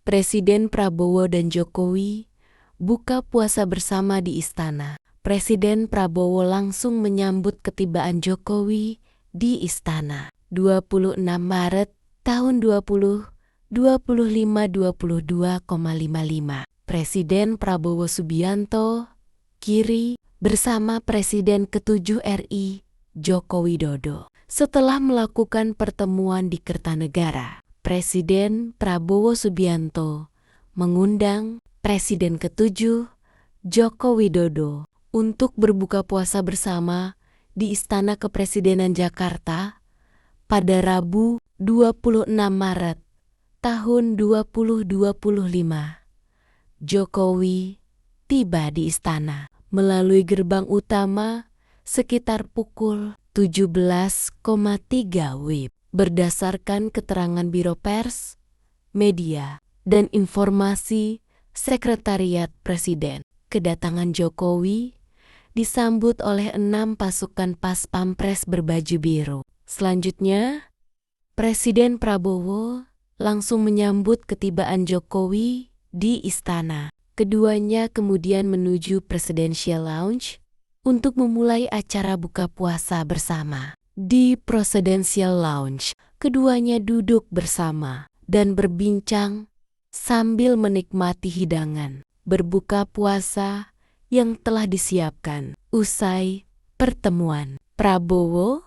Presiden Prabowo dan Jokowi buka puasa bersama di istana. Presiden Prabowo langsung menyambut ketibaan Jokowi di istana. 26 Maret tahun 2025 22,55. Presiden Prabowo Subianto, kiri, bersama Presiden ke-7 RI, Joko Widodo. Setelah melakukan pertemuan di Kertanegara, Presiden Prabowo Subianto mengundang Presiden ke-7, Joko Widodo, untuk berbuka puasa bersama di Istana Kepresidenan Jakarta pada Rabu 26 Maret tahun 2025. Jokowi tiba di istana melalui gerbang utama sekitar pukul 17,3 WIB. Berdasarkan keterangan Biro Pers, Media, dan Informasi Sekretariat Presiden, kedatangan Jokowi disambut oleh 6 pasukan pas pampres berbaju biru. Selanjutnya, Presiden Prabowo langsung menyambut ketibaan Jokowi di istana. Keduanya kemudian menuju Presidential Lounge untuk memulai acara buka puasa bersama. Di Presidential Lounge, keduanya duduk bersama dan berbincang sambil menikmati hidangan berbuka puasa yang telah disiapkan. Usai pertemuan, Prabowo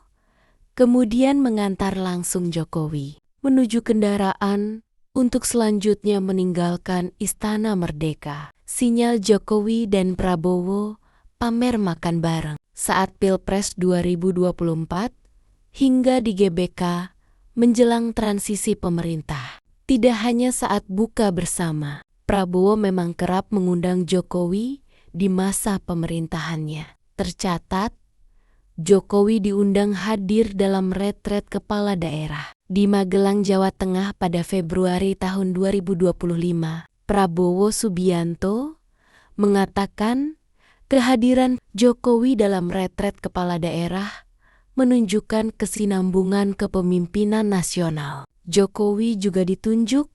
kemudian mengantar langsung Jokowi menuju kendaraan untuk selanjutnya meninggalkan Istana Merdeka. Sinyal Jokowi dan Prabowo pamer makan bareng saat Pilpres 2024 hingga di GBK menjelang transisi pemerintah. Tidak hanya saat buka bersama, Prabowo memang kerap mengundang Jokowi di masa pemerintahannya. Tercatat, Jokowi diundang hadir dalam retret kepala daerah di Magelang, Jawa Tengah pada Februari tahun 2025. Prabowo Subianto mengatakan kehadiran Jokowi dalam retret kepala daerah menunjukkan kesinambungan kepemimpinan nasional. Jokowi juga ditunjuk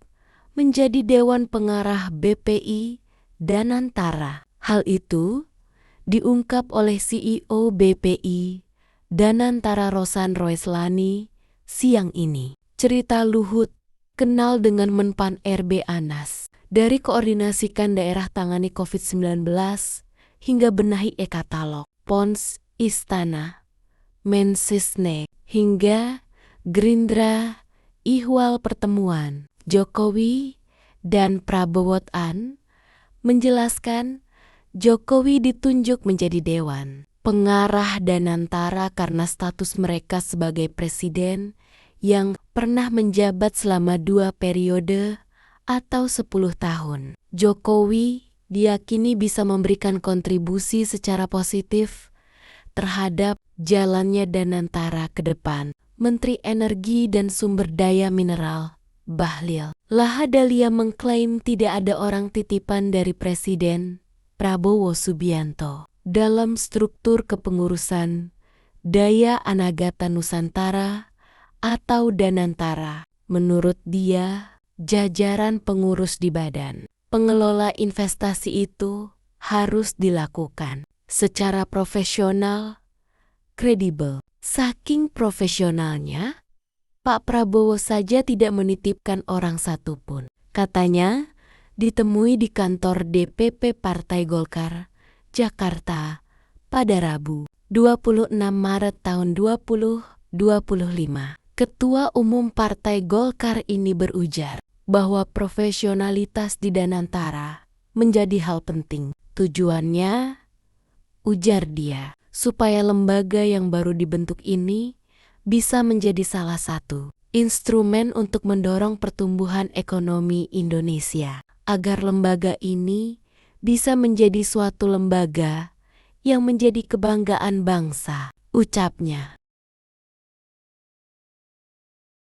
menjadi Dewan Pengarah BPI Danantara. Hal itu diungkap oleh CEO BPI Danantara Rosan Roeslani siang ini. Cerita Luhut kenal dengan Menpan RB Anas. Dari koordinasikan daerah tangani COVID-19 hingga benahi e-katalog, Pons, Istana, Mensesnek, hingga Gerindra, ihwal pertemuan Jokowi dan Prabowo menjelaskan Jokowi ditunjuk menjadi Dewan Pengarah Danantara karena status mereka sebagai presiden yang pernah menjabat selama 2 periode atau 10 tahun. Jokowi diyakini bisa memberikan kontribusi secara positif terhadap jalannya Danantara ke depan. Menteri Energi dan Sumber Daya Mineral, Bahlil Lahadalia mengklaim tidak ada orang titipan dari Presiden Prabowo Subianto dalam struktur kepengurusan Daya Anagata Nusantara atau Danantara. Menurut dia, jajaran pengurus di badan pengelola investasi itu harus dilakukan secara profesional, kredibel. Saking profesionalnya, Pak Prabowo saja tidak menitipkan orang satupun. Katanya, ditemui di kantor DPP Partai Golkar, Jakarta, pada Rabu, 26 Maret tahun 2025. Ketua Umum Partai Golkar ini berujar bahwa profesionalitas di Danantara menjadi hal penting. Tujuannya, ujar dia, supaya lembaga yang baru dibentuk ini bisa menjadi salah satu instrumen untuk mendorong pertumbuhan ekonomi Indonesia, agar lembaga ini bisa menjadi suatu lembaga yang menjadi kebanggaan bangsa, ucapnya.